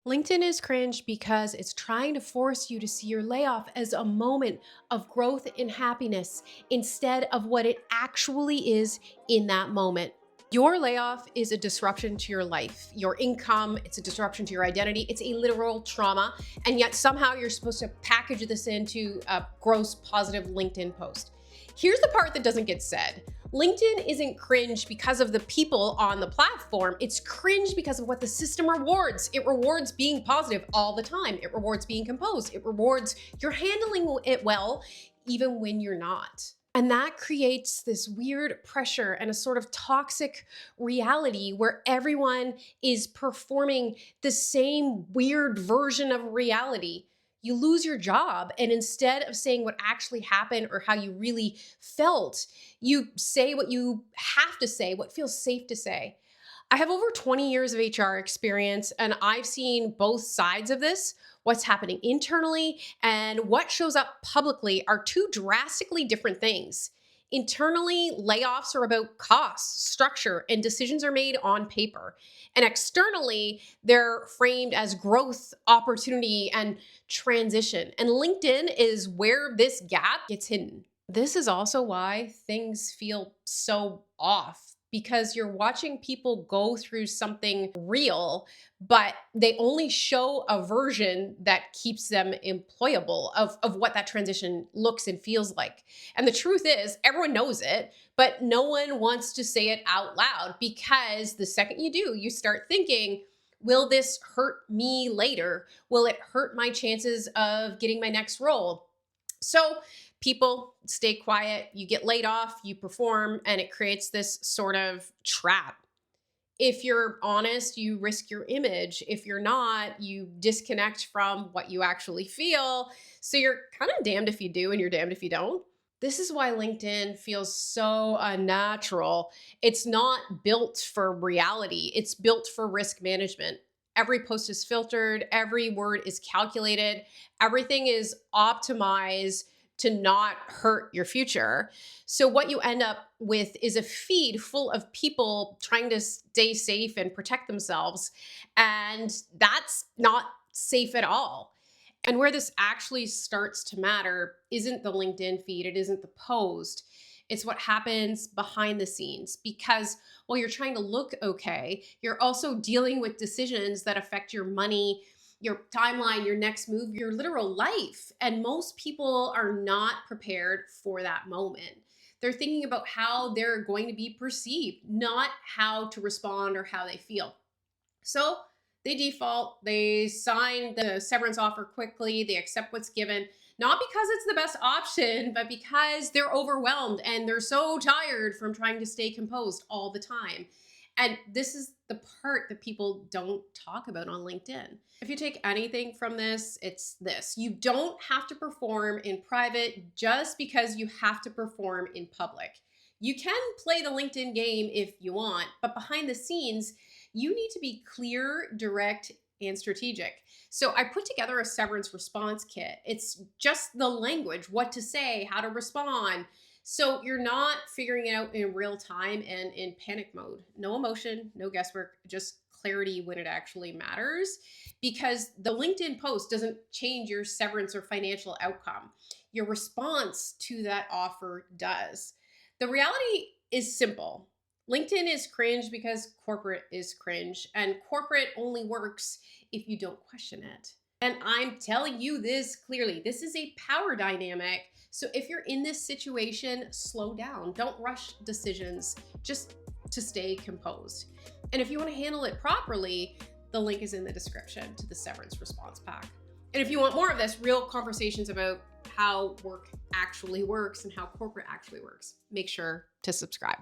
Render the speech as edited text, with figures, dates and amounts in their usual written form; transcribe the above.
LinkedIn is cringe because it's trying to force you to see your layoff as a moment of growth and happiness instead of what it actually is in that moment. Your layoff is a disruption to your life, your income, it's a disruption to your identity, it's a literal trauma, and yet somehow you're supposed to package this into a gross positive LinkedIn post. Here's the part that doesn't get said. LinkedIn isn't cringe because of the people on the platform. It's cringe because of what the system rewards. It rewards being positive all the time. It rewards being composed. It rewards you're handling it well, even when you're not. And that creates this weird pressure and a sort of toxic reality where everyone is performing the same weird version of reality. You lose your job, and instead of saying what actually happened or how you really felt, you say what you have to say, what feels safe to say. I have over 20 years of HR experience, and I've seen both sides of this. What's happening internally and what shows up publicly are two drastically different things. Internally, layoffs are about costs, structure, and decisions are made on paper. And externally, they're framed as growth, opportunity, and transition. And LinkedIn is where this gap gets hidden. This is also why things feel so off because you're watching people go through something real, but they only show a version that keeps them employable of what that transition looks and feels like. And the truth is, everyone knows it, but no one wants to say it out loud because the second you do, you start thinking, will this hurt me later? Will it hurt my chances of getting my next role? So people stay quiet, you get laid off, you perform, and it creates this sort of trap. If you're honest, you risk your image. If you're not, you disconnect from what you actually feel. So you're kind of damned if you do and you're damned if you don't. This is why LinkedIn feels so unnatural. It's not built for reality, it's built for risk management. Every post is filtered, every word is calculated, everything is optimized to not hurt your future. So, what you end up with is a feed full of people trying to stay safe and protect themselves. And that's not safe at all. And where this actually starts to matter isn't the LinkedIn feed, it isn't the post. It's what happens behind the scenes because while you're trying to look okay, you're also dealing with decisions that affect your money, your timeline, your next move, your literal life. And most people are not prepared for that moment. They're thinking about how they're going to be perceived, not how to respond or how they feel. So they default, they sign the severance offer quickly, they accept what's given, not because it's the best option, but because they're overwhelmed and they're so tired from trying to stay composed all the time. And this is the part that people don't talk about on LinkedIn. If you take anything from this, it's this. You don't have to perform in private just because you have to perform in public. You can play the LinkedIn game if you want, but behind the scenes, you need to be clear, direct, and strategic. So I put together a severance response kit. It's just the language, what to say, how to respond. So you're not figuring it out in real time and in panic mode. No emotion, no guesswork, just clarity when it actually matters. Because the LinkedIn post doesn't change your severance or financial outcome. Your response to that offer does. The reality is simple. LinkedIn is cringe because corporate is cringe, and corporate only works if you don't question it. And I'm telling you this clearly. This is a power dynamic. So if you're in this situation, slow down. Don't rush decisions just to stay composed. And if you want to handle it properly, the link is in the description to the severance response pack. And if you want more of this, real conversations about how work actually works and how corporate actually works, make sure to subscribe.